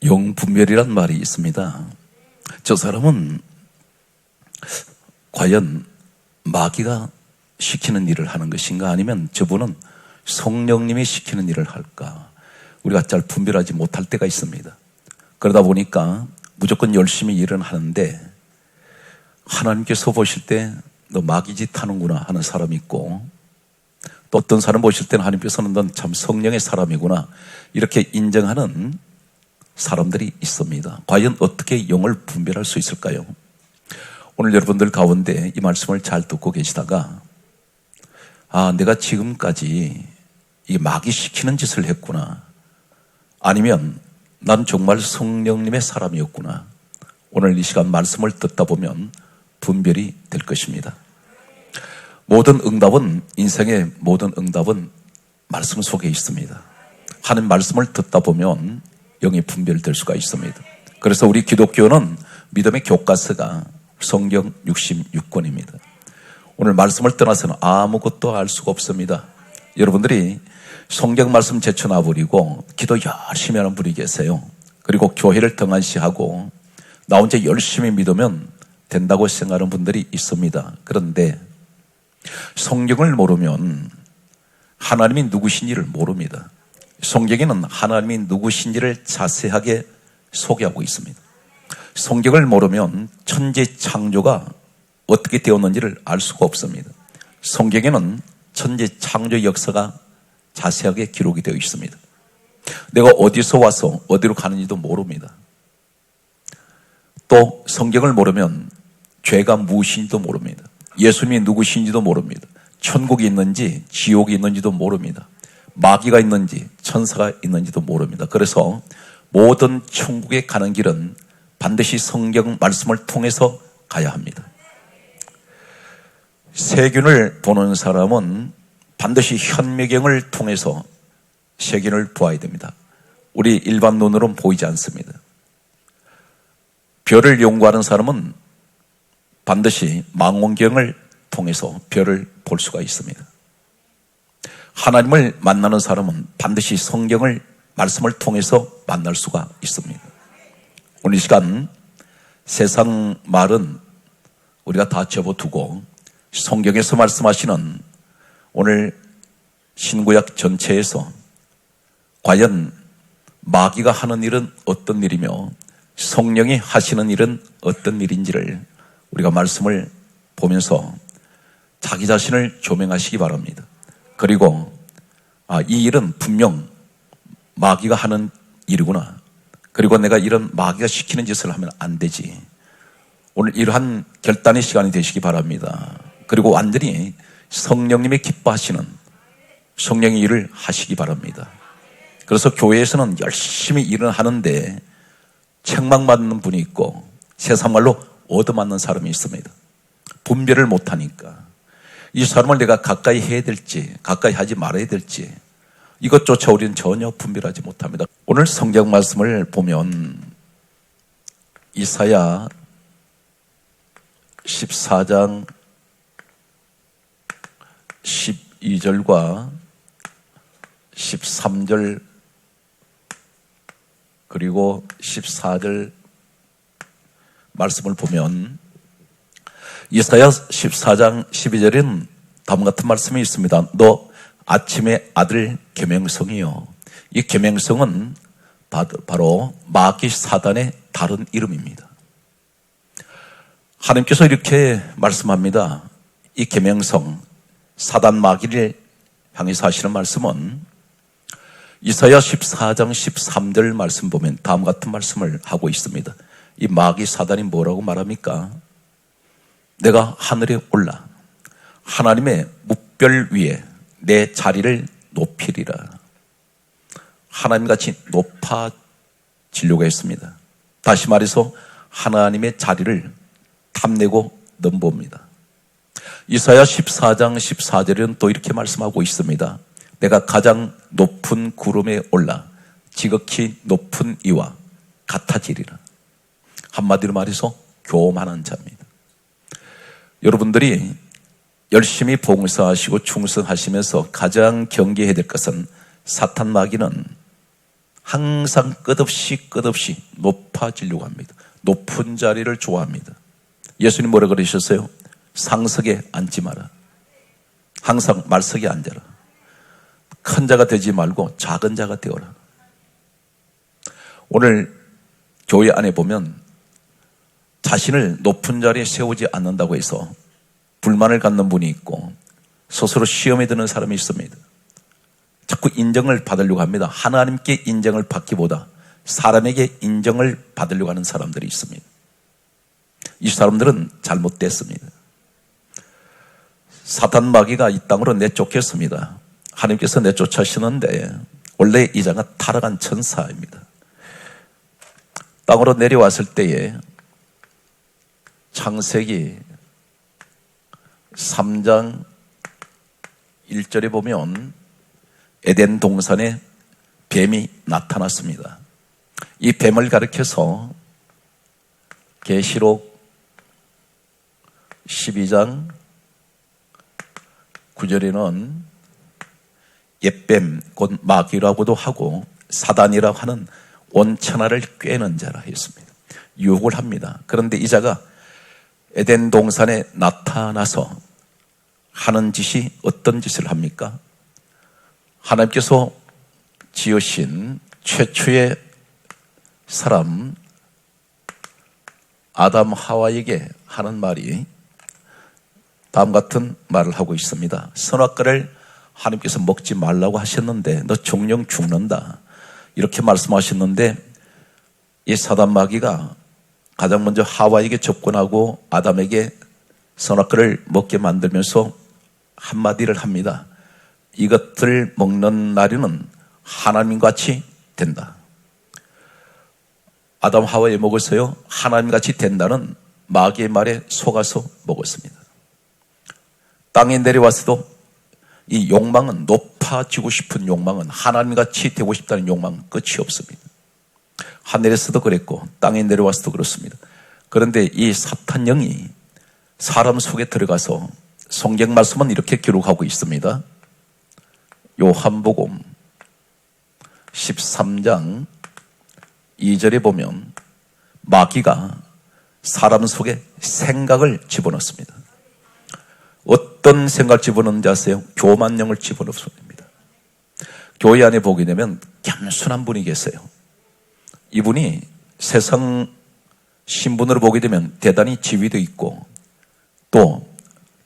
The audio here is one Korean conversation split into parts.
영분별이란 말이 있습니다. 저 사람은 과연 마귀가 시키는 일을 하는 것인가, 아니면 저분은 성령님이 시키는 일을 할까, 우리가 잘 분별하지 못할 때가 있습니다. 그러다 보니까 무조건 열심히 일은 하는데 하나님께서 보실 때 너 마귀짓 하는구나 하는 사람이 있고, 또 어떤 사람 보실 때는 하나님께서는 넌 참 성령의 사람이구나 이렇게 인정하는 사람들이 있습니다. 과연 어떻게 영을 분별할 수 있을까요? 오늘 여러분들 가운데 이 말씀을 잘 듣고 계시다가 내가 지금까지 이 마귀 시키는 짓을 했구나, 아니면 난 정말 성령님의 사람이었구나, 오늘 이 시간 말씀을 듣다 보면 분별이 될 것입니다. 모든 응답은, 인생의 모든 응답은 말씀 속에 있습니다. 하는 말씀을 듣다 보면 영이 분별될 수가 있습니다. 그래서 우리 기독교는 믿음의 교과서가 성경 66권입니다. 오늘 말씀을 떠나서는 아무것도 알 수가 없습니다. 여러분들이 성경 말씀 제쳐놔버리고 기도 열심히 하는 분이 계세요. 그리고 교회를 등한시하고 나 혼자 열심히 믿으면 된다고 생각하는 분들이 있습니다. 그런데 성경을 모르면 하나님이 누구신지를 모릅니다. 성경에는 하나님이 누구신지를 자세하게 소개하고 있습니다. 성경을 모르면 천지 창조가 어떻게 되었는지를 알 수가 없습니다. 성경에는 천지 창조 역사가 자세하게 기록이 되어 있습니다. 내가 어디서 와서 어디로 가는지도 모릅니다. 또 성경을 모르면 죄가 무엇인지도 모릅니다. 예수님이 누구신지도 모릅니다. 천국이 있는지 지옥이 있는지도 모릅니다. 마귀가 있는지 천사가 있는지도 모릅니다. 그래서 모든 천국에 가는 길은 반드시 성경 말씀을 통해서 가야 합니다. 세균을 보는 사람은 반드시 현미경을 통해서 세균을 보아야 됩니다. 우리 일반 눈으로는 보이지 않습니다. 별을 연구하는 사람은 반드시 망원경을 통해서 별을 볼 수가 있습니다. 하나님을 만나는 사람은 반드시 성경을 말씀을 통해서 만날 수가 있습니다. 오늘 이 시간 세상 말은 우리가 다 접어두고 성경에서 말씀하시는 오늘 신구약 전체에서 과연 마귀가 하는 일은 어떤 일이며 성령이 하시는 일은 어떤 일인지를 우리가 말씀을 보면서 자기 자신을 조명하시기 바랍니다. 그리고 이 일은 분명 마귀가 하는 일이구나. 그리고 내가 이런 마귀가 시키는 짓을 하면 안 되지. 오늘 이러한 결단의 시간이 되시기 바랍니다. 그리고 완전히 성령님이 기뻐하시는 성령의 일을 하시기 바랍니다. 그래서 교회에서는 열심히 일을 하는데 책망받는 분이 있고 세상 말로 얻어맞는 사람이 있습니다. 분별을 못하니까 이 사람을 내가 가까이 해야 될지 가까이 하지 말아야 될지 이것조차 우리는 전혀 분별하지 못합니다. 오늘 성경 말씀을 보면 이사야 14장 12절과 13절 그리고 14절 말씀을 보면 이사야 14장 12절에는 다음과 같은 말씀이 있습니다. 너 아침의 아들 계명성이요. 이 계명성은 바로 마귀 사단의 다른 이름입니다. 하나님께서 이렇게 말씀합니다. 이 계명성 사단 마귀를 향해서 하시는 말씀은 이사야 14장 13절 말씀 보면 다음과 같은 말씀을 하고 있습니다. 이 마귀 사단이 뭐라고 말합니까? 내가 하늘에 올라 하나님의 묵별 위에 내 자리를 높이리라. 하나님같이 높아지려고 했습니다. 다시 말해서 하나님의 자리를 탐내고 넘봅니다. 이사야 14장 14절에는 또 이렇게 말씀하고 있습니다. 내가 가장 높은 구름에 올라 지극히 높은 이와 같아지리라. 한마디로 말해서 교만한 자입니다. 여러분들이 열심히 봉사하시고 충성하시면서 가장 경계해야 될 것은 사탄 마귀는 항상 끝없이 높아지려고 합니다. 높은 자리를 좋아합니다. 예수님 뭐라 그러셨어요? 상석에 앉지 마라. 항상 말석에 앉아라. 큰 자가 되지 말고 작은 자가 되어라. 오늘 교회 안에 보면 자신을 높은 자리에 세우지 않는다고 해서 불만을 갖는 분이 있고 스스로 시험에 드는 사람이 있습니다. 자꾸 인정을 받으려고 합니다. 하나님께 인정을 받기보다 사람에게 인정을 받으려고 하는 사람들이 있습니다. 이 사람들은 잘못됐습니다. 사탄 마귀가 이 땅으로 내쫓겼습니다. 하나님께서 내쫓으시는데 원래 이 자가 타락한 천사입니다. 땅으로 내려왔을 때에 창세기 3장 1절에 보면 에덴 동산에 뱀이 나타났습니다. 이 뱀을 가리켜서 계시록 12장 9절에는 옛뱀 곧 마귀라고도 하고 사단이라고 하는 온천하를 꿰는 자라 했습니다. 유혹을 합니다. 그런데 이 자가 에덴 동산에 나타나서 하는 짓이 어떤 짓을 합니까? 하나님께서 지으신 최초의 사람 아담 하와에게 하는 말이 다음 같은 말을 하고 있습니다. 선악과를 하나님께서 먹지 말라고 하셨는데 너 정령 죽는다, 이렇게 말씀하셨는데 이 사단 마귀가 가장 먼저 하와에게 접근하고 아담에게 선악과를 먹게 만들면서 한마디를 합니다. 이것들 먹는 날에는 하나님같이 된다. 아담 하와에 먹었어요. 하나님같이 된다는 마귀의 말에 속아서 먹었습니다. 땅에 내려와서도 이 욕망은, 높아지고 싶은 욕망은, 하나님같이 되고 싶다는 욕망은 끝이 없습니다. 하늘에서도 그랬고 땅에 내려와서도 그렇습니다. 그런데 이 사탄 영이 사람 속에 들어가서 성경 말씀은 이렇게 기록하고 있습니다. 요한복음 13장 2절에 보면 마귀가 사람 속에 생각을 집어넣습니다. 어떤 생각을 집어넣는지 아세요? 교만령을 집어넣습니다. 교회 안에 보게 되면 겸손한 분이 계세요. 이분이 세상 신분으로 보게 되면 대단히 지위도 있고 또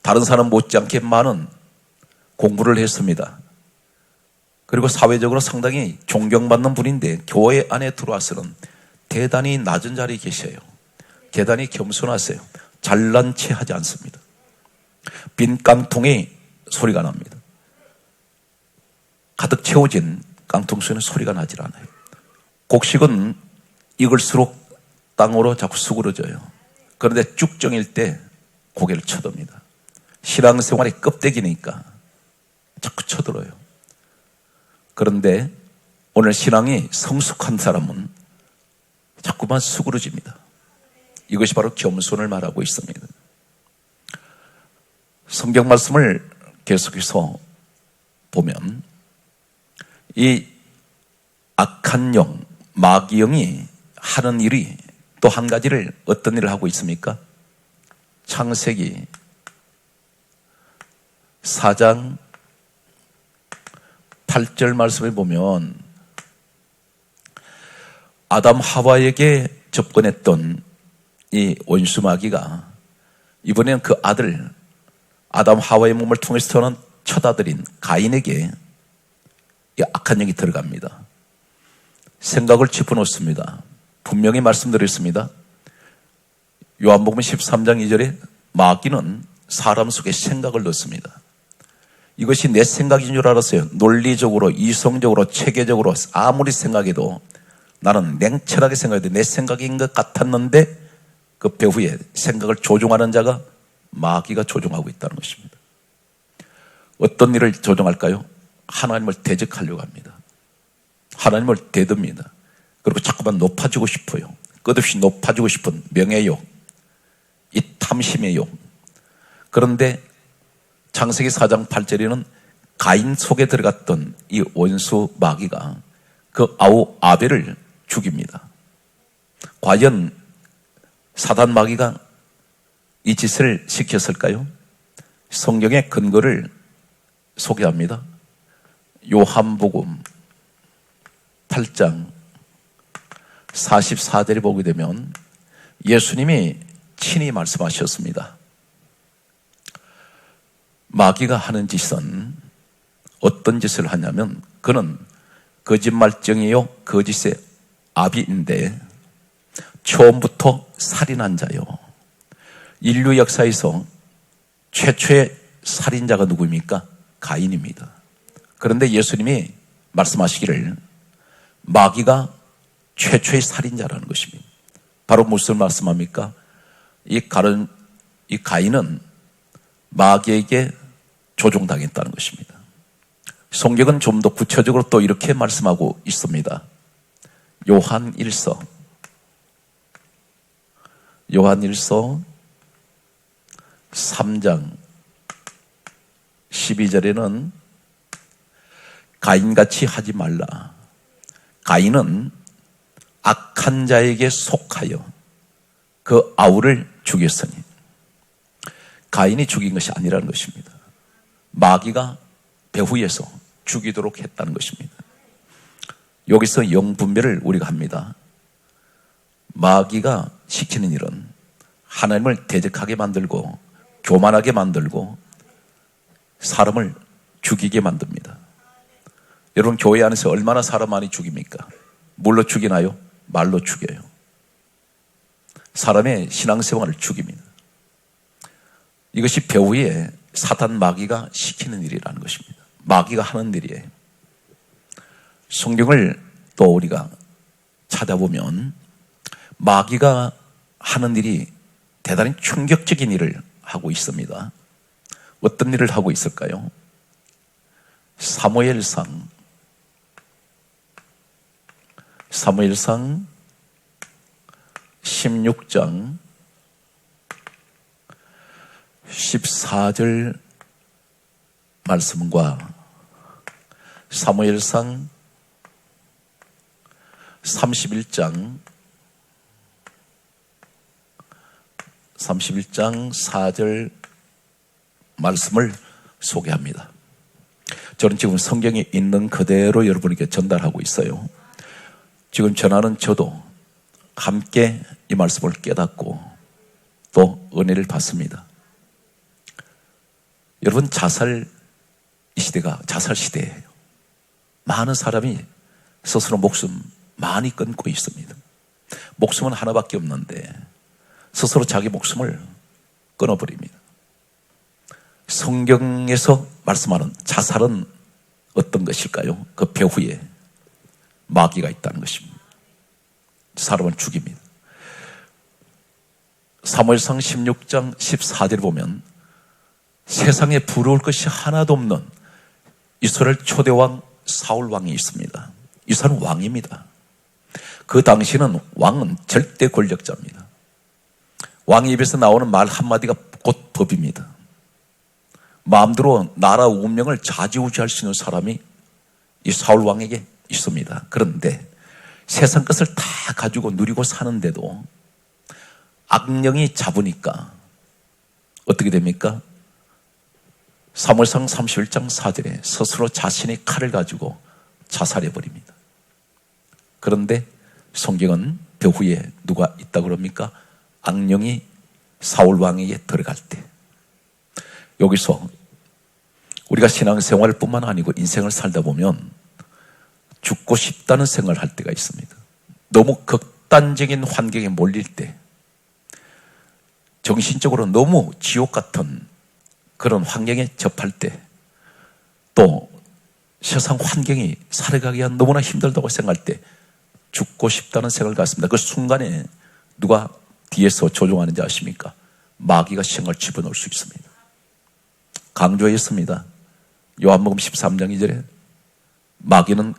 다른 사람 못지않게 많은 공부를 했습니다. 그리고 사회적으로 상당히 존경받는 분인데 교회 안에 들어와서는 대단히 낮은 자리에 계셔요. 대단히 겸손하세요. 잘난 체 하지 않습니다. 빈 깡통에 소리가 납니다. 가득 채워진 깡통 속에는 소리가 나질 않아요. 곡식은 익을수록 땅으로 자꾸 수그러져요. 그런데 쭉정일 때 고개를 쳐듭니다. 신앙생활의 껍데기니까 자꾸 쳐들어요. 그런데 오늘 신앙이 성숙한 사람은 자꾸만 수그러집니다. 이것이 바로 겸손을 말하고 있습니다. 성경 말씀을 계속해서 보면 이 악한 영, 마귀 영이 하는 일이 또 한 가지를 어떤 일을 하고 있습니까? 창세기 4장 8절 말씀을 보면 아담 하와에게 접근했던 이 원수 마귀가 이번에는 그 아들 아담 하와의 몸을 통해서는 쳐다드린 가인에게 이 악한 영이 들어갑니다. 생각을 집어넣습니다. 분명히 말씀드렸습니다. 요한복음 13장 2절에 마귀는 사람 속에 생각을 넣습니다. 이것이 내 생각인 줄 알았어요. 논리적으로, 이성적으로, 체계적으로 아무리 생각해도 나는 냉철하게 생각해도 내 생각인 것 같았는데 그 배후에 생각을 조종하는 자가 마귀가 조종하고 있다는 것입니다. 어떤 일을 조종할까요? 하나님을 대적하려고 합니다. 하나님을 대듭니다. 그리고 자꾸만 높아지고 싶어요. 끝없이 높아지고 싶은 명예욕, 이 탐심의 욕. 그런데 창세기 4장 8절에는 가인 속에 들어갔던 이 원수 마귀가 그 아우 아벨을 죽입니다. 과연 사단 마귀가 이 짓을 시켰을까요? 성경의 근거를 소개합니다. 요한복음 8장 44절에 보게 되면 예수님이 친히 말씀하셨습니다. 마귀가 하는 짓은 어떤 짓을 하냐면 그는 거짓말쟁이요 거짓의 아비인데 처음부터 살인한 자요. 인류 역사에서 최초의 살인자가 누구입니까? 가인입니다. 그런데 예수님이 말씀하시기를 마귀가 최초의 살인자라는 것입니다. 바로 무슨 말씀합니까? 이 가인은 마귀에게 조종당했다는 것입니다. 성경은 좀 더 구체적으로 또 이렇게 말씀하고 있습니다. 요한일서 3장 12절에는 가인같이 하지 말라. 가인은 악한 자에게 속하여 그 아우를 죽였으니, 가인이 죽인 것이 아니라는 것입니다. 마귀가 배후에서 죽이도록 했다는 것입니다. 여기서 영분별을 우리가 합니다. 마귀가 시키는 일은 하나님을 대적하게 만들고 교만하게 만들고 사람을 죽이게 만듭니다. 여러분, 교회 안에서 얼마나 사람 많이 죽입니까? 뭘로 죽이나요? 말로 죽여요. 사람의 신앙생활을 죽입니다. 이것이 배후에 사단 마귀가 시키는 일이라는 것입니다. 마귀가 하는 일이에요. 성경을 또 우리가 찾아보면 마귀가 하는 일이 대단히 충격적인 일을 하고 있습니다. 어떤 일을 하고 있을까요? 사무엘상 16장 14절 말씀과 사무엘상 31장 4절 말씀을 소개합니다. 저는 지금 성경에 있는 그대로 여러분에게 전달하고 있어요. 지금 전하는 저도 함께 이 말씀을 깨닫고 또 은혜를 받습니다. 여러분, 이 시대가 자살 시대예요. 많은 사람이 스스로 목숨 많이 끊고 있습니다. 목숨은 하나밖에 없는데 스스로 자기 목숨을 끊어버립니다. 성경에서 말씀하는 자살은 어떤 것일까요? 그 배후에 마귀가 있다는 것입니다. 사람을 죽입니다. 사무엘상 16장 14절 보면 세상에 부러울 것이 하나도 없는 이스라엘 초대왕 사울왕이 있습니다. 이 사람은 왕입니다. 그 당시는 왕은 절대 권력자입니다. 왕의 입에서 나오는 말 한마디가 곧 법입니다. 마음대로 나라 운명을 좌지우지할 수 있는 사람이 이 사울왕에게 있습니다. 그런데 세상 것을 다 가지고 누리고 사는데도 악령이 잡으니까 어떻게 됩니까? 사무엘상 31장 4절에 스스로 자신의 칼을 가지고 자살해버립니다. 그런데 성경은 배후에 누가 있다고 그럽니까? 악령이 사울왕에게 들어갈 때, 여기서 우리가 신앙생활 뿐만 아니고 인생을 살다 보면 죽고 싶다는 생각을 할 때가 있습니다. 너무 극단적인 환경에 몰릴 때, 정신적으로 너무 지옥 같은 그런 환경에 접할 때, 또 세상 환경이 살아가기 한 너무나 힘들다고 생각할 때 죽고 싶다는 생각을 갖습니다. 그 순간에 누가 뒤에서 조종하는지 아십니까? 마귀가 생을 집어넣을 수 있습니다. 강조했습니다. 요한복음 13장 2절에 마귀는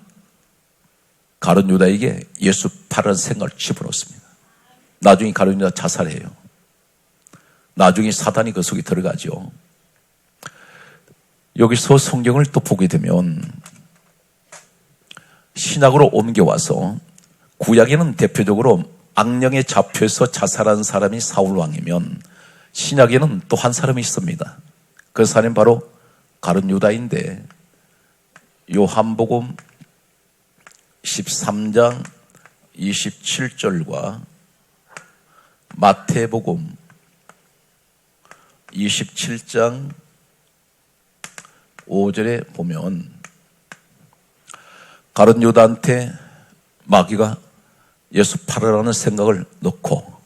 가룟 유다에게 예수 팔으라는 생각을 집어넣습니다. 나중에 가룟 유다 자살해요. 나중에 사단이 그 속에 들어가죠. 여기서 성경을 또 보게 되면 신약으로 옮겨와서, 구약에는 대표적으로 악령에 잡혀서 자살한 사람이 사울왕이면 신약에는 또 한 사람이 있습니다. 그 사람이 바로 가룟 유다인데, 요한복음 13장 27절과 마태복음 27장 5절에 보면 가룟 유다한테 마귀가 예수 팔으라는 생각을 넣고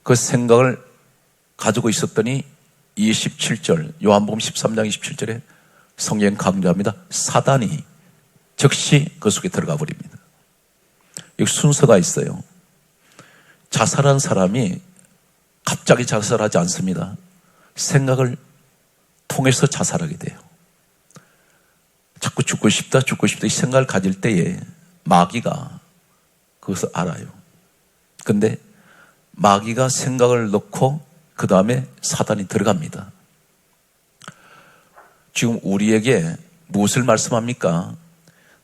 그 생각을 가지고 있었더니 27절, 요한복음 13장 27절에 성경 강조합니다. 사단이 즉시 그 속에 들어가 버립니다. 여기 순서가 있어요. 자살한 사람이 갑자기 자살하지 않습니다. 생각을 통해서 자살하게 돼요. 자꾸 죽고 싶다 이 생각을 가질 때에 마귀가 그것을 알아요. 근데 마귀가 생각을 넣고 그 다음에 사단이 들어갑니다. 지금 우리에게 무엇을 말씀합니까?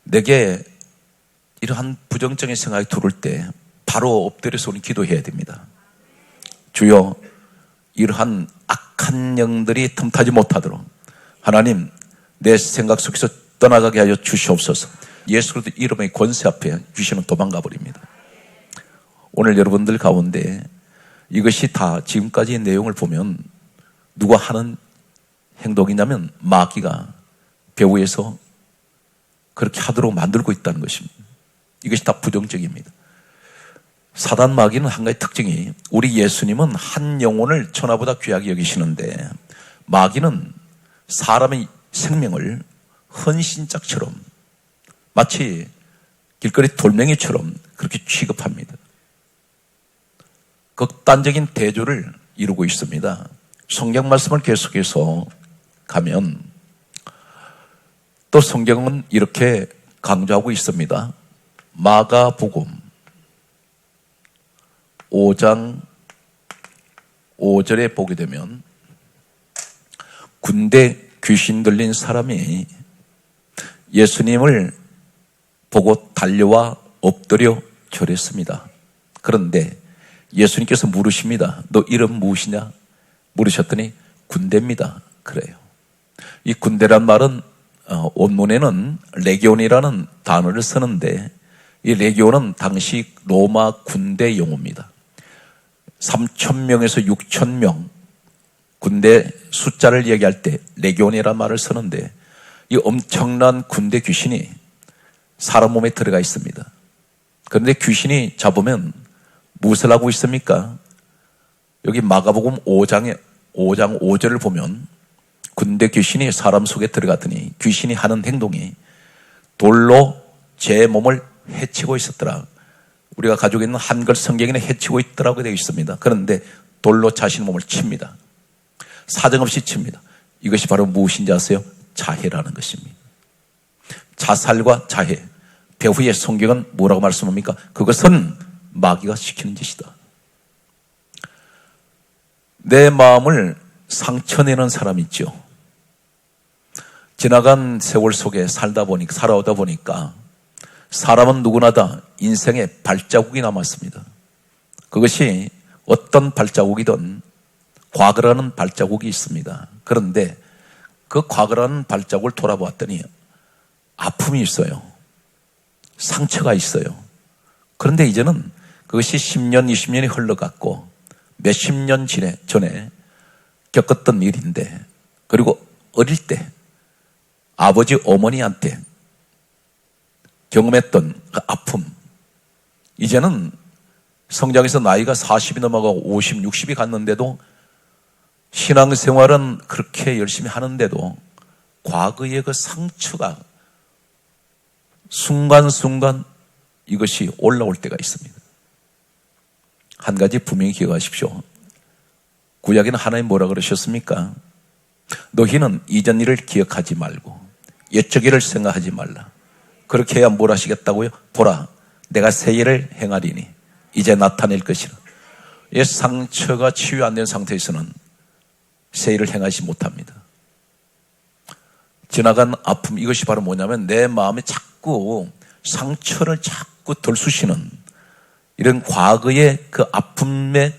내게 이러한 부정적인 생각이 들어올 때 바로 엎드려서 우리 기도해야 됩니다. 주여, 이러한 악한 영들이 틈타지 못하도록 하나님 내 생각 속에서 떠나가게 하여 주시옵소서. 예수 그리스도 이름의 권세 앞에 귀신은 도망가 버립니다. 오늘 여러분들 가운데 이것이 다 지금까지의 내용을 보면 누가 하는 행동이냐면 마귀가 배후에서 그렇게 하도록 만들고 있다는 것입니다. 이것이 다 부정적입니다. 사단 마귀는 한 가지 특징이, 우리 예수님은 한 영혼을 천하보다 귀하게 여기시는데 마귀는 사람의 생명을 헌신짝처럼 마치 길거리 돌멩이처럼 그렇게 취급합니다. 극단적인 대조를 이루고 있습니다. 성경 말씀을 계속해서 가면 또 성경은 이렇게 강조하고 있습니다. 마가복음 5장 5절에 보게 되면 군대 귀신 들린 사람이 예수님을 보고 달려와 엎드려 절했습니다. 그런데 예수님께서 물으십니다. 너 이름 무엇이냐? 물으셨더니 군대입니다. 그래요. 이 군대란 말은 원문에는 레기온이라는 단어를 쓰는데 이 레기온은 당시 로마 군대 용어입니다. 3,000명에서 6,000명 군대 숫자를 얘기할 때 레기온이라는 말을 쓰는데 이 엄청난 군대 귀신이 사람 몸에 들어가 있습니다. 그런데 귀신이 잡으면 무엇을 하고 있습니까? 여기 마가복음 5장 5절을 보면 군대 귀신이 사람 속에 들어갔더니 귀신이 하는 행동이 돌로 제 몸을 해치고 있었더라. 우리가 가지고 있는 한글 성경에는 해치고 있더라고 되어 있습니다. 그런데 돌로 자신의 몸을 칩니다. 사정없이 칩니다. 이것이 바로 무엇인지 아세요? 자해라는 것입니다. 자살과 자해. 배후의 성경은 뭐라고 말씀합니까? 그것은 마귀가 시키는 짓이다. 내 마음을 상처내는 사람이 있죠. 지나간 세월 속에 살아오다 보니까 사람은 누구나 다 인생에 발자국이 남았습니다. 그것이 어떤 발자국이든 과거라는 발자국이 있습니다. 그런데 그 과거라는 발자국을 돌아보았더니 아픔이 있어요. 상처가 있어요. 그런데 이제는 그것이 10년, 20년이 흘러갔고 몇십 년 전에 겪었던 일인데, 그리고 어릴 때 아버지, 어머니한테 경험했던 그 아픔, 이제는 성장해서 나이가 40이 넘어가고 50, 60이 갔는데도 신앙생활은 그렇게 열심히 하는데도 과거의 그 상처가 순간순간 이것이 올라올 때가 있습니다. 한 가지 분명히 기억하십시오. 구약에는 하나님 뭐라 그러셨습니까? 너희는 이전 일을 기억하지 말고 옛적 일을 생각하지 말라. 그렇게 해야 뭘 하시겠다고요? 보라, 내가 새 일을 행하리니 이제 나타낼 것이라. 옛 상처가 치유 안 된 상태에서는 새 일을 행하지 못합니다. 지나간 아픔, 이것이 바로 뭐냐면 내 마음에 자꾸 상처를 자꾸 덜쑤시는 이런 과거의 그 아픔의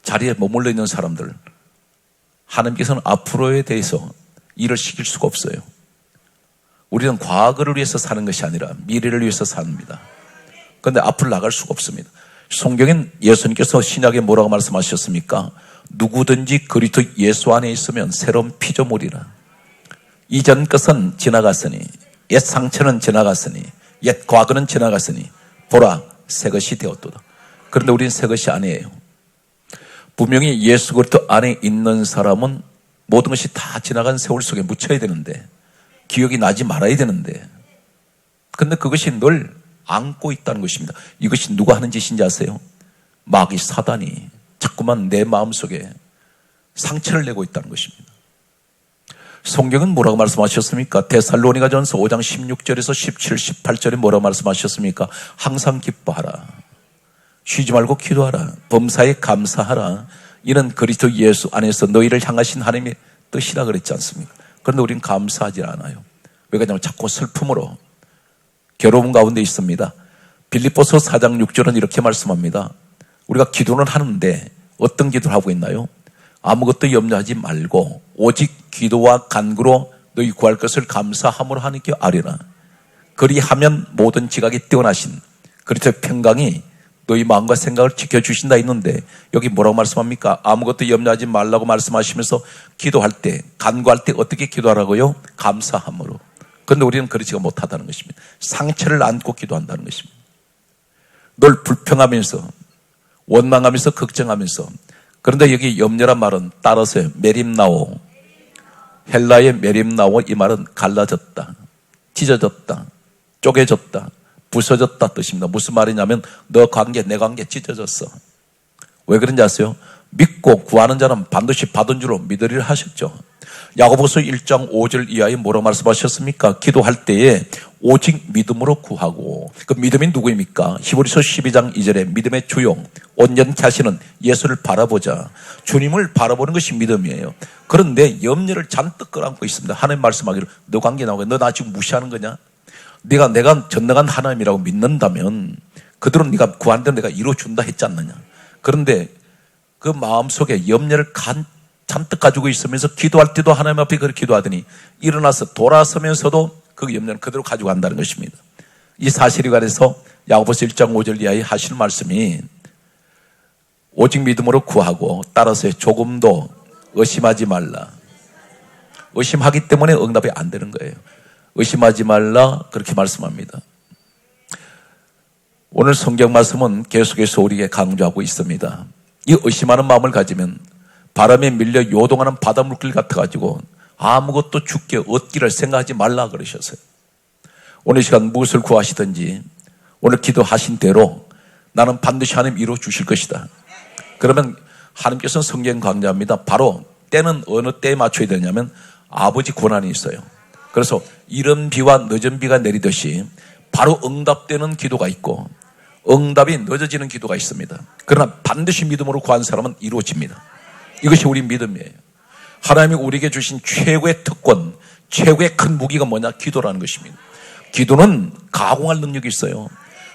자리에 머물러 있는 사람들, 하나님께서는 앞으로에 대해서 일을 시킬 수가 없어요. 우리는 과거를 위해서 사는 것이 아니라 미래를 위해서 삽니다. 그런데 앞으로 나갈 수가 없습니다. 성경엔 예수님께서 신약에 뭐라고 말씀하셨습니까? 누구든지 그리스도 예수 안에 있으면 새로운 피조물이라. 이전 것은 지나갔으니, 옛 상처는 지나갔으니, 옛 과거는 지나갔으니 보라, 새 것이 되었도다. 그런데 우리는 새 것이 아니에요. 분명히 예수 그리스도 안에 있는 사람은 모든 것이 다 지나간 세월 속에 묻혀야 되는데, 기억이 나지 말아야 되는데, 근데 그것이 늘 안고 있다는 것입니다. 이것이 누가 하는 짓인지 아세요? 마귀 사단이 자꾸만 내 마음속에 상처를 내고 있다는 것입니다. 성경은 뭐라고 말씀하셨습니까? 데살로니가전서 5장 16절에서 17, 18절에 뭐라고 말씀하셨습니까? 항상 기뻐하라. 쉬지 말고 기도하라. 범사에 감사하라. 이는 그리스도 예수 안에서 너희를 향하신 하나님의 뜻이라 그랬지 않습니까? 그런데 우리는 감사하지 않아요. 왜 그러냐면 자꾸 슬픔으로 괴로움 가운데 있습니다. 빌립보서 4장 6절은 이렇게 말씀합니다. 우리가 기도는 하는데 어떤 기도를 하고 있나요? 아무것도 염려하지 말고 오직 기도와 간구로 너희 구할 것을 감사함으로 하나님께 아뢰라. 그리하면 모든 지각이 뛰어나신 그리스도의 평강이 너희 마음과 생각을 지켜주신다 했는데 여기 뭐라고 말씀합니까? 아무것도 염려하지 말라고 말씀하시면서 기도할 때, 간구할 때 어떻게 기도하라고요? 감사함으로. 그런데 우리는 그렇지가 못하다는 것입니다. 상처를 안고 기도한다는 것입니다. 늘 불평하면서 원망하면서 걱정하면서. 그런데 여기 염려란 말은 따라서요. 메림나오, 헬라의 메림나오, 이 말은 갈라졌다, 찢어졌다, 쪼개졌다, 부서졌다 뜻입니다. 무슨 말이냐면 너 관계 내 관계 찢어졌어. 왜 그런지 아세요? 믿고 구하는 자는 반드시 받은 줄로 믿으리라 하셨죠. 야고보서 1장 5절 이하에 뭐라고 말씀하셨습니까? 기도할 때에 오직 믿음으로 구하고. 그 믿음이 누구입니까? 히브리서 12장 2절에 믿음의 주요 온전케 하시는 예수를 바라보자. 주님을 바라보는 것이 믿음이에요. 그런데 염려를 잔뜩 끌어안고 있습니다. 하나님 말씀하기를 너 관계 나오게 너 나 지금 무시하는 거냐? 내가 전능한 하나님이라고 믿는다면 그들은 네가 구한 대로 내가 이루어준다 했지 않느냐. 그런데 그 마음속에 염려를 잔뜩 가지고 있으면서 기도할 때도 하나님 앞에 그렇게 기도하더니 일어나서 돌아서면서도 그 염려는 그대로 가지고 간다는 것입니다. 이 사실에 관해서 야고보서 1장 5절 이하에 하시는 말씀이 오직 믿음으로 구하고 따라서 조금도 의심하지 말라. 의심하기 때문에 응답이 안 되는 거예요. 의심하지 말라 그렇게 말씀합니다. 오늘 성경 말씀은 계속해서 우리에게 강조하고 있습니다. 이 의심하는 마음을 가지면 바람에 밀려 요동하는 바닷물길 같아가지고 아무것도 죽게 얻기를 생각하지 말라 그러셨어요. 오늘 시간 무엇을 구하시든지 오늘 기도하신 대로 나는 반드시 하나님 이루어 주실 것이다. 그러면 하나님께서는 성경 강조합니다. 바로 때는 어느 때에 맞춰야 되냐면 아버지 권한이 있어요. 그래서 이른 비와 늦은 비가 내리듯이 바로 응답되는 기도가 있고 응답이 늦어지는 기도가 있습니다. 그러나 반드시 믿음으로 구한 사람은 이루어집니다. 이것이 우리 믿음이에요. 하나님이 우리에게 주신 최고의 특권, 최고의 큰 무기가 뭐냐? 기도라는 것입니다. 기도는 가공할 능력이 있어요.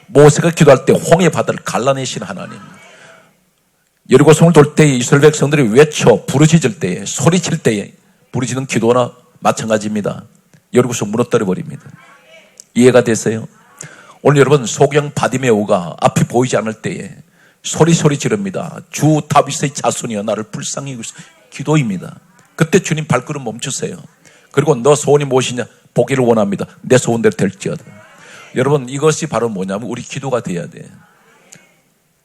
모세가 기도할 때 홍해 바다를 갈라내신 하나님, 여리고성을 돌 때에 이스라엘 백성들이 외쳐 부르짖을 때에 소리칠 때에 부르짖는 기도나 마찬가지입니다. 여리고성 무너뜨려 버립니다. 이해가 되세요? 오늘 여러분 소경 바디메오가 앞이 보이지 않을 때에 소리 지릅니다. 주 다윗의 자손이여 나를 불쌍히 여기소서. 기도입니다. 그때 주님 발걸음 멈추세요. 그리고 너 소원이 무엇이냐? 보기를 원합니다. 내 소원대로 될지어다. 여러분 이것이 바로 뭐냐면 우리 기도가 돼야 돼.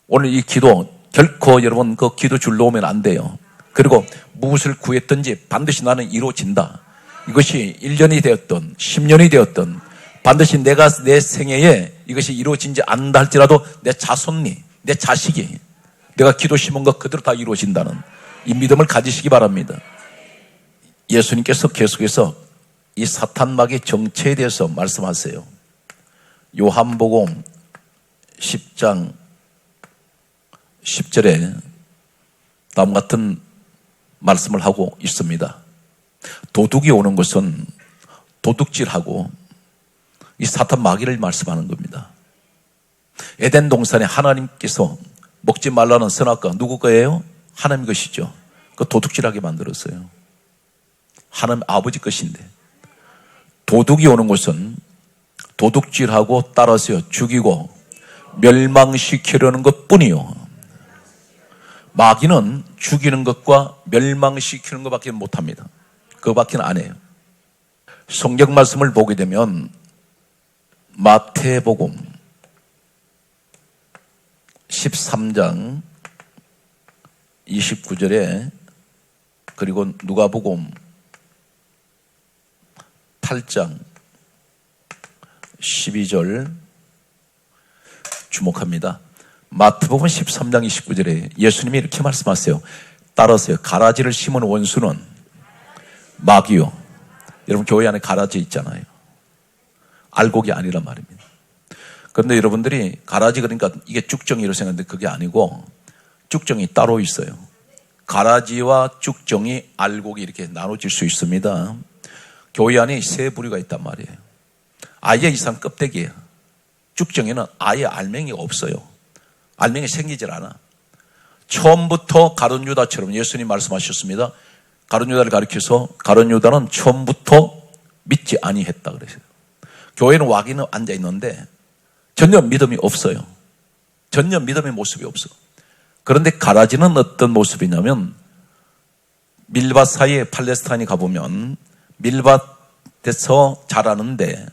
오늘 이 기도 결코 여러분 그 기도 줄로 오면 안 돼요. 그리고 무엇을 구했든지 반드시 나는 이루어진다. 이것이 1년이 되었던 10년이 되었던 반드시 내가 내 생애에 이것이 이루어진지 않는다 할지라도 내 자손이 내 자식이 내가 기도 심은 것 그대로 다 이루어진다는 이 믿음을 가지시기 바랍니다. 예수님께서 계속해서 이 사탄마귀의 정체에 대해서 말씀하세요. 요한복음 10장 10절에 다음과 같은 말씀을 하고 있습니다. 도둑이 오는 것은 도둑질하고 이 사탄 마귀를 말씀하는 겁니다. 에덴 동산에 하나님께서 먹지 말라는 선악과 누구 거예요? 하나님 것이죠. 그 도둑질하게 만들었어요. 하나님 아버지 것인데 도둑이 오는 것은 도둑질하고 따라서 죽이고 멸망시키려는 것뿐이요. 마귀는 죽이는 것과 멸망시키는 것밖에 못합니다. 그거밖에 안 해요. 성경 말씀을 보게 되면 마태복음 13장 29절에 그리고 누가복음 8장 12절 주목합니다. 마태복음 13장 29절에 예수님이 이렇게 말씀하세요. 따라서요. 가라지를 심은 원수는 마귀요 여러분 교회 안에 가라지 있잖아요. 알곡이 아니란 말입니다. 그런데 여러분들이 가라지 그러니까 이게 쭉정이라고 생각하는데 그게 아니고 쭉정이 따로 있어요. 가라지와 쭉정이 알곡이 이렇게 나눠질 수 있습니다. 교회 안에 세 부류가 있단 말이에요. 아예 이상 껍데기예요. 쭉정이는 아예 알맹이가 없어요. 알맹이 생기질 않아. 처음부터 가룟 유다처럼 예수님 말씀하셨습니다. 가룟 유다를 가리켜서 가룟 유다는 처음부터 믿지 아니했다 그랬어요. 교회는 와기는 앉아 있는데 전혀 믿음이 없어요. 전혀 믿음의 모습이 없어. 그런데 가라지는 어떤 모습이냐면 밀밭 사이에 팔레스타인이 가보면 밀밭에서 자라는데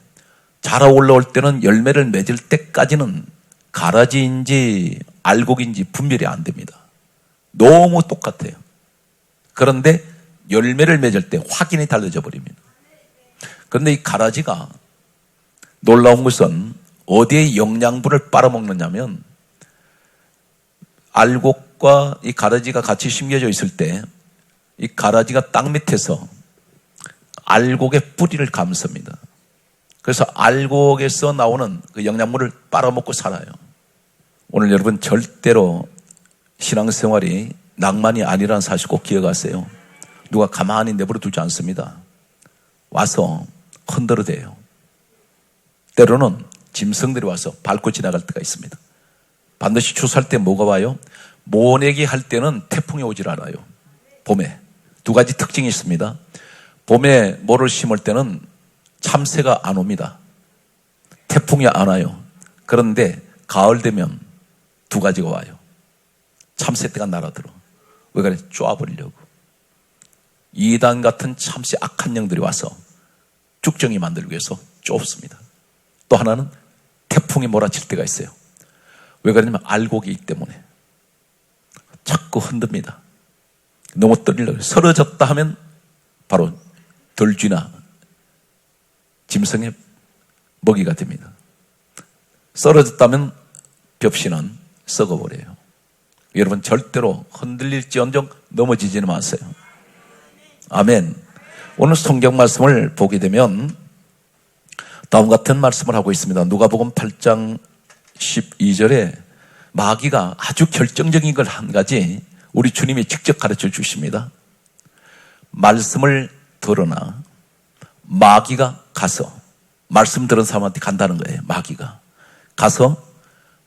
자라 올라올 때는 열매를 맺을 때까지는 가라지인지 알곡인지 분별이 안 됩니다. 너무 똑같아요. 그런데 열매를 맺을 때 확연히 달라져 버립니다. 그런데 이 가라지가 놀라운 것은 어디에 영양분을 빨아먹느냐면 알곡과 이 가라지가 같이 심겨져 있을 때 이 가라지가 땅 밑에서 알곡의 뿌리를 감습니다. 그래서 알곡에서 나오는 그 영양분을 빨아먹고 살아요. 오늘 여러분 절대로 신앙생활이 낭만이 아니라는 사실 꼭 기억하세요. 누가 가만히 내버려 두지 않습니다. 와서 흔들어대요. 때로는 짐승들이 와서 밟고 지나갈 때가 있습니다. 반드시 추수할 때 뭐가 와요? 모내기 할 때는 태풍이 오질 않아요. 봄에. 두 가지 특징이 있습니다. 봄에 모를 심을 때는 참새가 안 옵니다. 태풍이 안 와요. 그런데 가을 되면 두 가지가 와요. 참새떼가 날아들어. 왜 그래? 쪼아버리려고. 이단 같은 참새 악한 영들이 와서 쭉정이 만들기 위해서 쪼습니다. 또 하나는 태풍이 몰아칠 때가 있어요. 왜 그러냐면 알곡이 있기 때문에 자꾸 흔듭니다. 너무 떨리려고 쓰러졌다 하면 바로 들쥐나 짐승의 먹이가 됩니다. 쓰러졌다면 벽신은 썩어버려요. 여러분 절대로 흔들릴지언정 넘어지지는 마세요. 아멘. 오늘 성경 말씀을 보게 되면 다음 같은 말씀을 하고 있습니다. 누가복음 8장 12절에 마귀가 아주 결정적인 걸 한 가지 우리 주님이 직접 가르쳐 주십니다. 말씀을 들으나 마귀가 가서 말씀 들은 사람한테 간다는 거예요. 마귀가 가서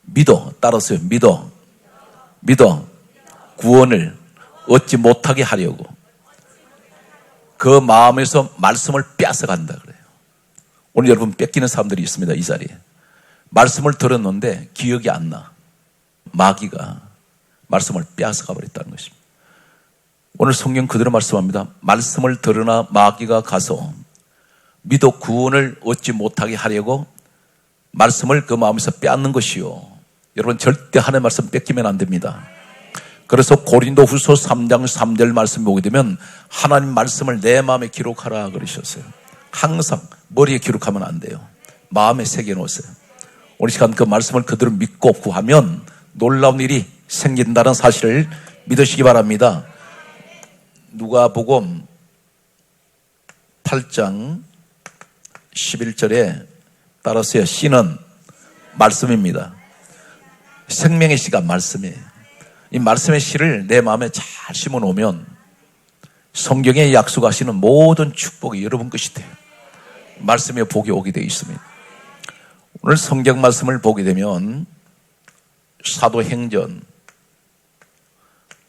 믿어. 따라서요. 믿어. 구원을 얻지 못하게 하려고 그 마음에서 말씀을 뺏어간다 그래요. 오늘 여러분 뺏기는 사람들이 있습니다. 이 자리에. 말씀을 들었는데 기억이 안 나. 마귀가 말씀을 빼앗아가 버렸다는 것입니다. 오늘 성경 그대로 말씀합니다. 말씀을 들으나 마귀가 가서 믿어 구원을 얻지 못하게 하려고 말씀을 그 마음에서 빼앗는 것이요. 여러분 절대 하나님의 말씀 뺏기면 안 됩니다. 그래서 고린도후서 3장 3절 말씀 보게 되면 하나님 말씀을 내 마음에 기록하라 그러셨어요. 항상 머리에 기록하면 안 돼요. 마음에 새겨놓으세요. 오늘 시간 그 말씀을 그대로 믿고 구하면 놀라운 일이 생긴다는 사실을 믿으시기 바랍니다. 누가복음 8장 11절에 따라서요. 씨는 말씀입니다. 생명의 씨가 말씀이에요. 이 말씀의 씨를 내 마음에 잘 심어놓으면 성경에 약속하시는 모든 축복이 여러분 것이 돼요. 말씀의 복이 오게 되어 있습니다. 오늘 성경 말씀을 보게 되면 사도행전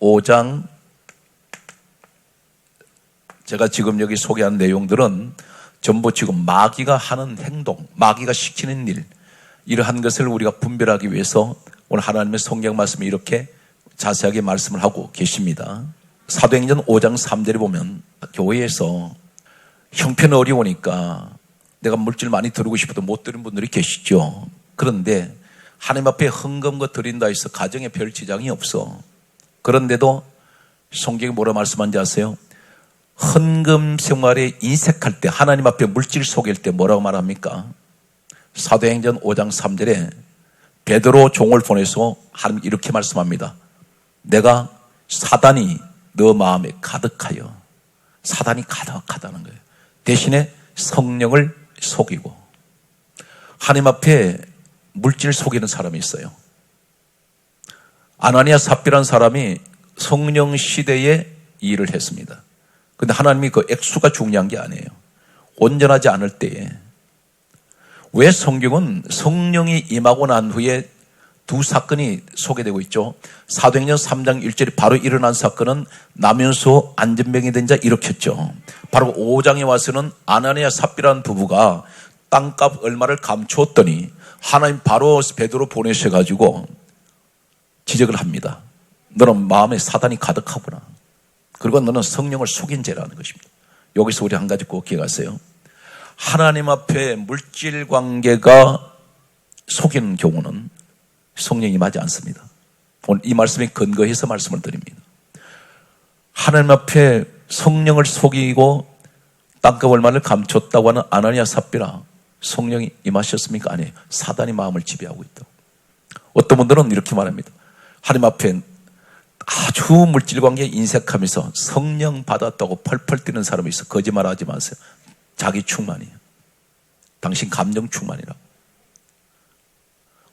5장 제가 지금 여기 소개한 내용들은 전부 지금 마귀가 하는 행동, 마귀가 시키는 일, 이러한 것을 우리가 분별하기 위해서 오늘 하나님의 성경 말씀이 이렇게 자세하게 말씀을 하고 계십니다. 사도행전 5장 3절에 보면 교회에서 형편 어려우니까 내가 물질 많이 드리고 싶어도 못 드리는 분들이 계시죠. 그런데 하나님 앞에 헌금과 드린다 해서 가정에 별 지장이 없어. 그런데도 성경이 뭐라 말씀한지 아세요? 헌금 생활에 인색할 때 하나님 앞에 물질 속일 때 뭐라고 말합니까? 사도행전 5장 3절에 베드로 종을 보내서 하나님 이렇게 말씀합니다. 내가 사단이 너 마음에 가득하여. 사단이 가득하다는 거예요. 대신에 성령을 속이고, 하나님 앞에 물질 속이는 사람이 있어요. 아나니아 삽비라는 사람이 성령 시대에 이 일을 했습니다. 근데 하나님이 그 액수가 중요한 게 아니에요. 온전하지 않을 때에. 왜 성경은 성령이 임하고 난 후에 두 사건이 소개되고 있죠. 사도행전 3장 1절에 바로 일어난 사건은 나면서 안전병이 된 자 일으켰죠. 바로 5장에 와서는 아나니아 삽비라는 부부가 땅값 얼마를 감추었더니 하나님 바로 베드로 보내셔가지고 지적을 합니다. 너는 마음에 사단이 가득하구나. 그리고 너는 성령을 속인 죄라는 것입니다. 여기서 우리 한 가지 꼭 기억하세요. 하나님 앞에 물질 관계가 속이는 경우는 성령이 임하지 않습니다. 오늘 이 말씀에 근거해서 말씀을 드립니다. 하나님 앞에 성령을 속이고 땅값 얼마를 감췄다고 하는 아나니아 삽비라 성령이 임하셨습니까? 아니에요. 사단이 마음을 지배하고 있다고. 어떤 분들은 이렇게 말합니다. 하나님 앞에 아주 물질관계에 인색하면서 성령 받았다고 펄펄 뛰는 사람이 있어. 거짓말하지 마세요. 자기 충만이에요. 당신 감정 충만이라고.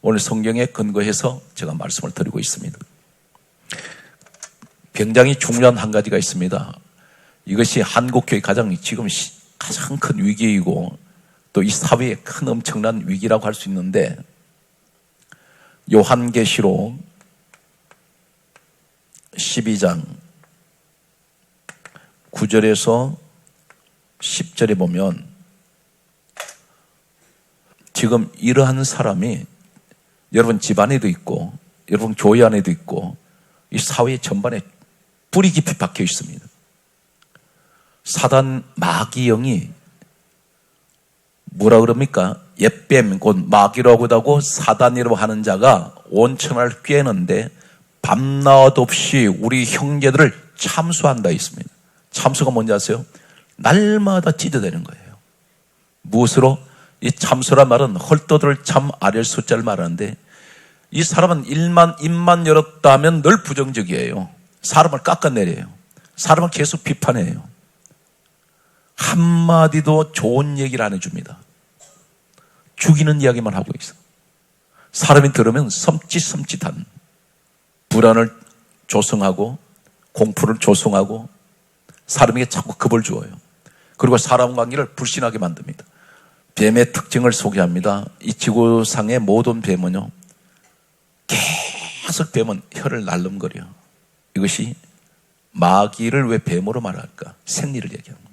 오늘 성경에 근거해서 제가 말씀을 드리고 있습니다. 굉장히 중요한 한 가지가 있습니다. 이것이 한국교회 지금 가장 큰 위기이고 또 이 사회의 큰 엄청난 위기라고 할 수 있는데, 요한계시록 12장 9절에서 10절에 보면 지금 이러한 사람이 여러분 집안에도 있고 여러분 교회 안에도 있고 이 사회 전반에 뿌리 깊이 박혀 있습니다. 사단 마귀영이 뭐라 그럽니까? 옛뱀 곧 마귀라고도 하고 사단이라고 하는 자가 온천을 꿰는데 밤낮 없이 우리 형제들을 참수한다 있습니다. 참수가 뭔지 아세요? 날마다 찢어대는 거예요. 무엇으로? 이 참수란 말은 헐떠들 참 아랠 숫자를 말하는데, 이 사람은 입만 열었다 하면 늘 부정적이에요. 사람을 깎아내려요. 사람을 계속 비판해요. 한마디도 좋은 얘기를 안 해줍니다. 죽이는 이야기만 하고 있어. 사람이 들으면 섬찟한 불안을 조성하고 공포를 조성하고 사람에게 자꾸 겁을 주어요. 그리고 사람 관계를 불신하게 만듭니다. 뱀의 특징을 소개합니다. 이 지구상의 모든 뱀은요, 계속 뱀은 혀를 날름거려요. 이것이 마귀를 왜 뱀으로 말할까? 생리를 얘기합니다.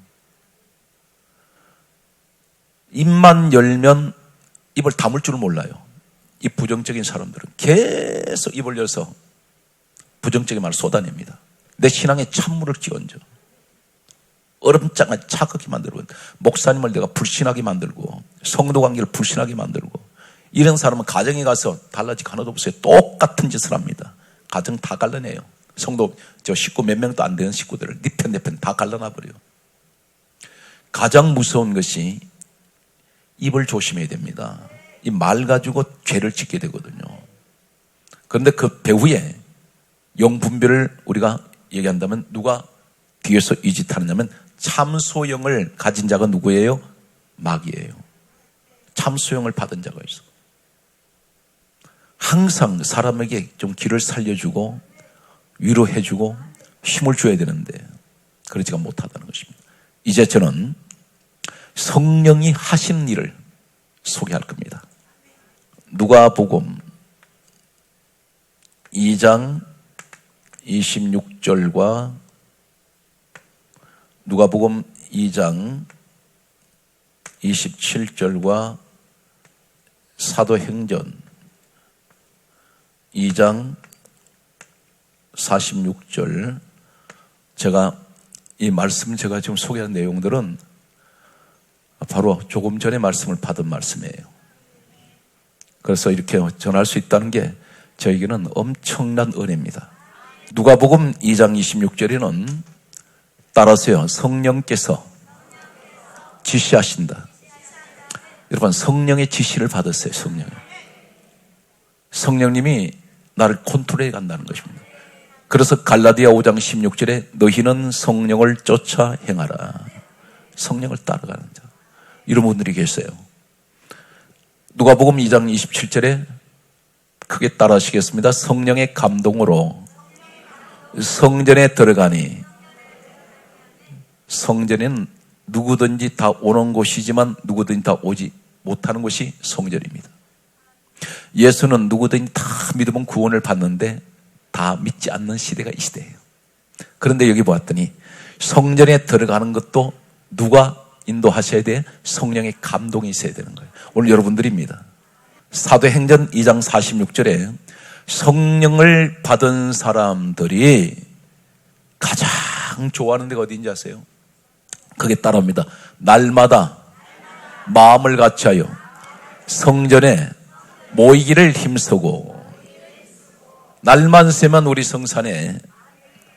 입만 열면 입을 다물 줄을 몰라요. 이 부정적인 사람들은 계속 입을 열어서 부정적인 말을 쏟아냅니다. 내 신앙에 찬물을 끼얹어. 얼음장을 차갑게 만들고, 목사님을 내가 불신하게 만들고, 성도 관계를 불신하게 만들고, 이런 사람은 가정에 가서 달라지고 하나도 없어요. 똑같은 짓을 합니다. 가정 다 갈라내요. 성도, 식구 몇 명도 안 되는 식구들을 네 편 내 편 다 갈라놔버려요. 가장 무서운 것이 입을 조심해야 됩니다. 이 말 가지고 죄를 짓게 되거든요. 그런데 그 배후에 영분별을 우리가 얘기한다면 누가 뒤에서 이 짓 하느냐면 참소영을 가진 자가 누구예요? 마귀예요. 참소영을 받은 자가 있어. 항상 사람에게 좀 길을 살려주고 위로해주고 힘을 줘야 되는데 그러지가 못하다는 것입니다. 이제 저는 성령이 하시는 일을 소개할 겁니다. 누가복음 2장 26절과 누가복음 2장 27절과 사도행전 2장 46절, 제가 이 말씀 제가 지금 소개한 내용들은 바로 조금 전에 말씀을 받은 말씀이에요. 그래서 이렇게 전할 수 있다는 게 저에게는 엄청난 은혜입니다. 누가복음 2장 26절에는 따라서요, 성령께서 지시하신다. 여러분, 성령의 지시를 받았어요. 성령님이 나를 컨트롤해 간다는 것입니다. 그래서 갈라디아 5장 16절에 너희는 성령을 쫓아 행하라. 성령을 따라가는 자. 이런 분들이 계세요. 누가복음 2장 27절에 크게 따라하시겠습니다. 성령의 감동으로 성전에 들어가니, 성전에는 누구든지 다 오는 곳이지만 누구든지 다 오지 못하는 곳이 성전입니다. 예수는 누구든지 다 믿으면 구원을 받는데 다 믿지 않는 시대가 이 시대예요. 그런데 여기 보았더니 성전에 들어가는 것도 누가 인도하셔야 돼? 성령의 감동이 있어야 되는 거예요. 오늘 여러분들입니다. 사도행전 2장 46절에 성령을 받은 사람들이 가장 좋아하는 데가 어디인지 아세요? 그게 따라합니다. 날마다 마음을 같이하여 성전에 모이기를 힘쓰고. 날만 새면 우리 성산에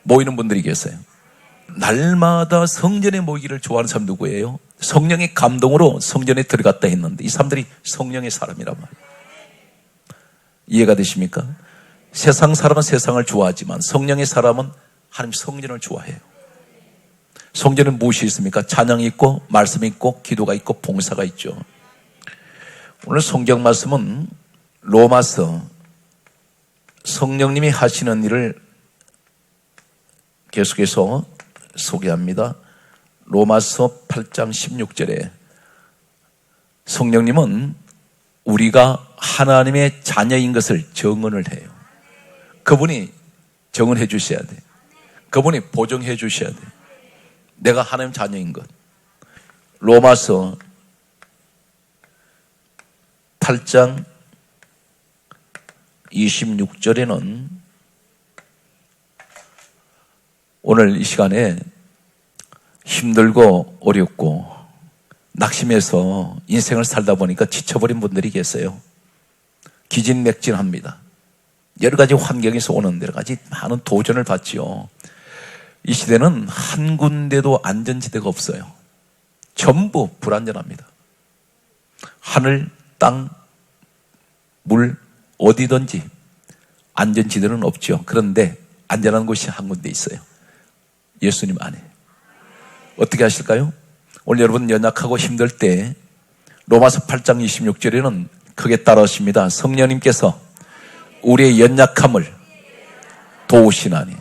모이는 분들이 계세요. 날마다 성전에 모이기를 좋아하는 사람 누구예요? 성령의 감동으로 성전에 들어갔다 했는데 이 사람들이 성령의 사람이란 말이에요. 이해가 되십니까? 세상 사람은 세상을 좋아하지만 성령의 사람은 하나님 성전을 좋아해요. 성전은 무엇이 있습니까? 찬양이 있고 말씀이 있고 기도가 있고 봉사가 있죠. 오늘 성경 말씀은 로마서, 성령님이 하시는 일을 계속해서 소개합니다. 로마서 8장 16절에 성령님은 우리가 하나님의 자녀인 것을 정언을 해요. 그분이 정언해 주셔야 돼. 그분이 보증해 주셔야 돼. 내가 하나님 자녀인 것. 로마서 8장 26절에는 오늘 이 시간에 힘들고 어렵고 낙심해서 인생을 살다 보니까 지쳐버린 분들이 계세요. 기진맥진합니다. 여러 가지 환경에서 오는 여러 가지 많은 도전을 받지요. 이 시대는 한 군데도 안전지대가 없어요. 전부 불안전합니다. 하늘, 땅, 물, 어디든지 안전지대는 없죠. 그런데 안전한 곳이 한 군데 있어요. 예수님 안에. 어떻게 하실까요? 오늘 여러분 연약하고 힘들 때 로마서 8장 26절에는 크게 따라하십니다. 성령님께서 우리의 연약함을 도우시나니.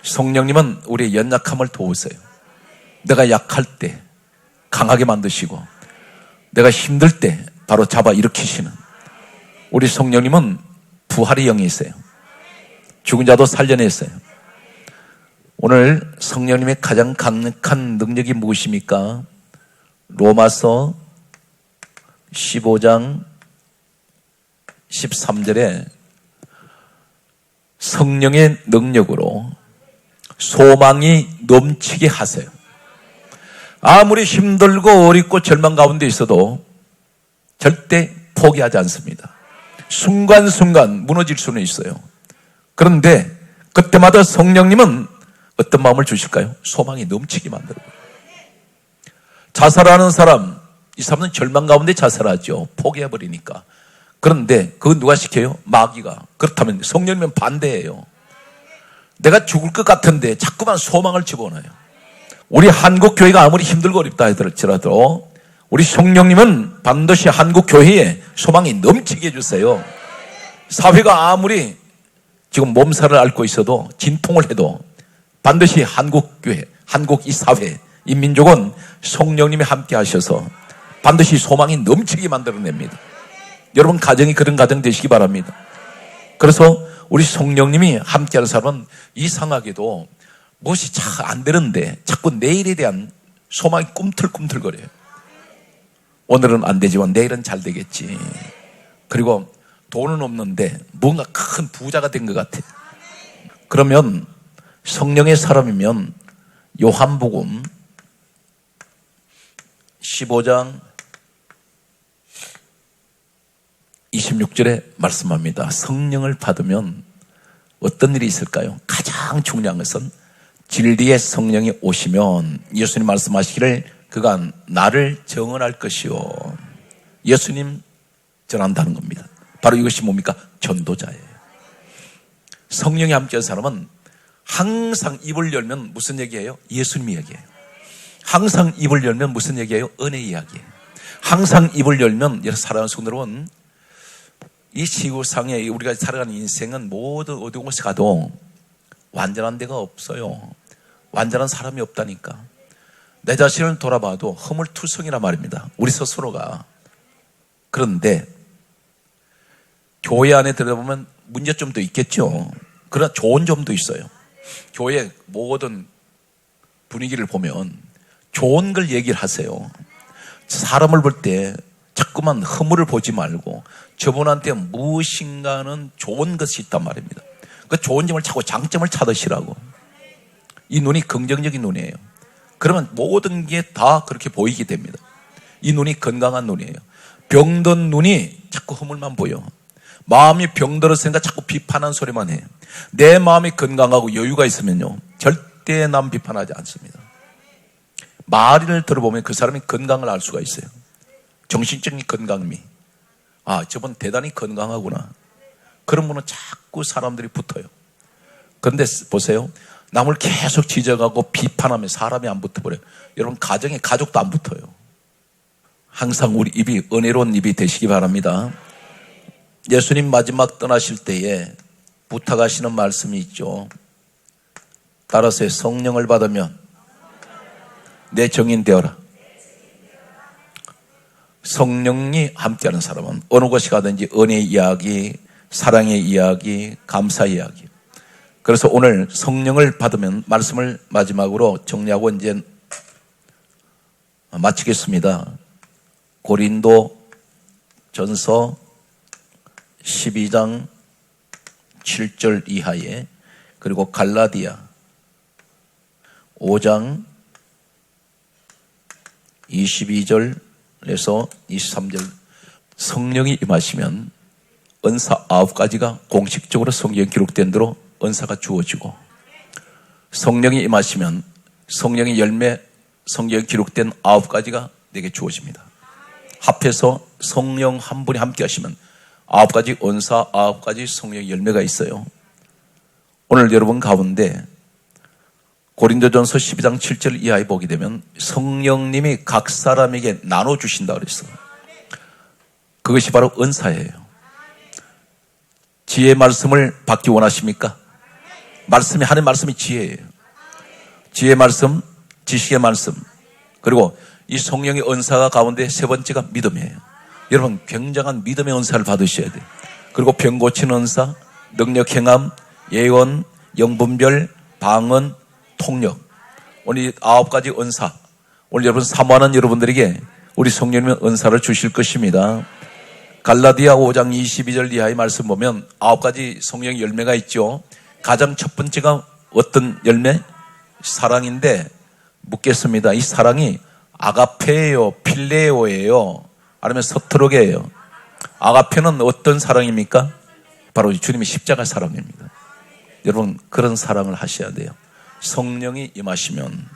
성령님은 우리의 연약함을 도우세요. 내가 약할 때 강하게 만드시고 내가 힘들 때 바로 잡아 일으키시는 우리 성령님은 부활의 영이세요. 죽은 자도 살려냈어요. 오늘 성령님의 가장 강력한 능력이 무엇입니까? 로마서 15장 13절에 성령의 능력으로 소망이 넘치게 하세요. 아무리 힘들고 어렵고 절망 가운데 있어도 절대 포기하지 않습니다. 순간순간 무너질 수는 있어요. 그런데 그때마다 성령님은 어떤 마음을 주실까요? 소망이 넘치게 만들어요. 자살하는 사람, 이 사람은 절망 가운데 자살하죠. 포기해버리니까. 그런데 그건 누가 시켜요? 마귀가. 그렇다면 성령님은 반대예요. 내가 죽을 것 같은데 자꾸만 소망을 집어넣어요. 우리 한국교회가 아무리 힘들고 어렵다 할지라도 우리 성령님은 반드시 한국교회에 소망이 넘치게 해주세요. 사회가 아무리 지금 몸살을 앓고 있어도 진통을 해도 반드시 한국교회, 한국 이 사회, 이 민족은 성령님이 함께 하셔서 반드시 소망이 넘치게 만들어냅니다. 여러분 가정이 그런 가정 되시기 바랍니다. 그래서 우리 성령님이 함께하는 사람은 이상하게도 무엇이 잘 안 되는데 자꾸 내일에 대한 소망이 꿈틀꿈틀거려요. 오늘은 안 되지만 내일은 잘 되겠지. 그리고 돈은 없는데 뭔가 큰 부자가 된 것 같아. 그러면 성령의 사람이면 요한복음 15장 26절에 말씀합니다. 성령을 받으면 어떤 일이 있을까요? 가장 중요한 것은 진리의 성령이 오시면 예수님 말씀하시기를 그가 나를 증언할 것이요. 예수님 전한다는 겁니다. 바로 이것이 뭡니까? 전도자예요. 성령이 함께한 사람은 항상 입을 열면 무슨 얘기예요? 예수님 얘기예요. 항상 입을 열면 무슨 얘기예요? 은혜 이야기예요. 항상 입을 열면, 여러분 사랑하는 성도 여러분, 이 지구상에 우리가 살아가는 인생은 모두 어디 곳에 가도 완전한 데가 없어요. 완전한 사람이 없다니까. 내 자신을 돌아봐도 허물투성이란 말입니다. 우리 스스로가. 그런데 교회 안에 들어보면 문제점도 있겠죠. 그러나 좋은 점도 있어요. 교회 모든 분위기를 보면 좋은 걸 얘기를 하세요. 사람을 볼 때 자꾸만 허물을 보지 말고 저분한테 무엇인가는 좋은 것이 있단 말입니다. 그 좋은 점을 찾고 장점을 찾으시라고. 이 눈이 긍정적인 눈이에요. 그러면 모든 게 다 그렇게 보이게 됩니다. 이 눈이 건강한 눈이에요. 병든 눈이 자꾸 허물만 보여. 마음이 병들었으니까 자꾸 비판하는 소리만 해. 내 마음이 건강하고 여유가 있으면요, 절대 남 비판하지 않습니다. 말을 들어보면 그 사람이 건강을 알 수가 있어요. 정신적인 건강미. 아, 저분 대단히 건강하구나. 그런 분은 자꾸 사람들이 붙어요. 그런데 보세요. 남을 계속 지적하고 비판하면 사람이 안 붙어버려요. 여러분 가정에 가족도 안 붙어요. 항상 우리 입이 은혜로운 입이 되시기 바랍니다. 예수님 마지막 떠나실 때에 부탁하시는 말씀이 있죠. 따라서 성령을 받으면 내 정인 되어라. 성령이 함께하는 사람은 어느 곳에 가든지 은혜의 이야기, 사랑의 이야기, 감사의 이야기. 그래서 오늘 성령을 받으면 말씀을 마지막으로 정리하고 이제 마치겠습니다. 고린도 전서 12장 7절 이하에, 그리고 갈라디아 5장 22절에서 23절. 성령이 임하시면 은사 9가지가 공식적으로 성경에 기록된 대로 은사가 주어지고, 성령이 임하시면 성령의 열매, 성경에 기록된 9가지가 내게 주어집니다. 합해서 성령 한 분이 함께 하시면 9가지 은사, 9가지 성령의 열매가 있어요. 오늘 여러분 가운데 고린도전서 12장 7절 이하에 보게 되면 성령님이 각 사람에게 나눠주신다 그랬어요. 그것이 바로 은사예요. 지혜의 말씀을 받기 원하십니까? 말씀이, 하나님의 말씀이 지혜예요. 지혜의 말씀, 지식의 말씀, 그리고 이 성령의 은사가 가운데 세 번째가 믿음이에요. 여러분 굉장한 믿음의 은사를 받으셔야 돼요. 그리고 병 고치는 은사, 능력 행함, 예언, 영분별, 방언, 통력. 오늘 9가지 은사, 오늘 여러분 사모하는 여러분들에게 우리 성령님은 은사를 주실 것입니다. 갈라디아 5장 22절 이하의 말씀 보면 9가지 성령의 열매가 있죠. 가장 첫 번째가 어떤 열매? 사랑인데, 묻겠습니다. 이 사랑이 아가페예요, 필레오예요, 아니면 서투르게예요? 아가페는 어떤 사랑입니까? 바로 주님의 십자가 사랑입니다. 여러분 그런 사랑을 하셔야 돼요. 성령이 임하시면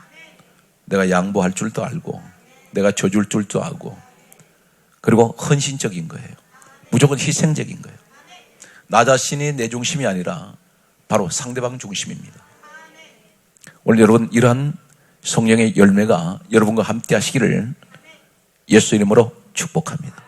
내가 양보할 줄도 알고, 내가 줘줄 줄도 알고, 그리고 헌신적인 거예요. 무조건 희생적인 거예요. 나 자신이 내 중심이 아니라 바로 상대방 중심입니다. 오늘 여러분 이러한 성령의 열매가 여러분과 함께 하시기를 예수 이름으로 축복합니다.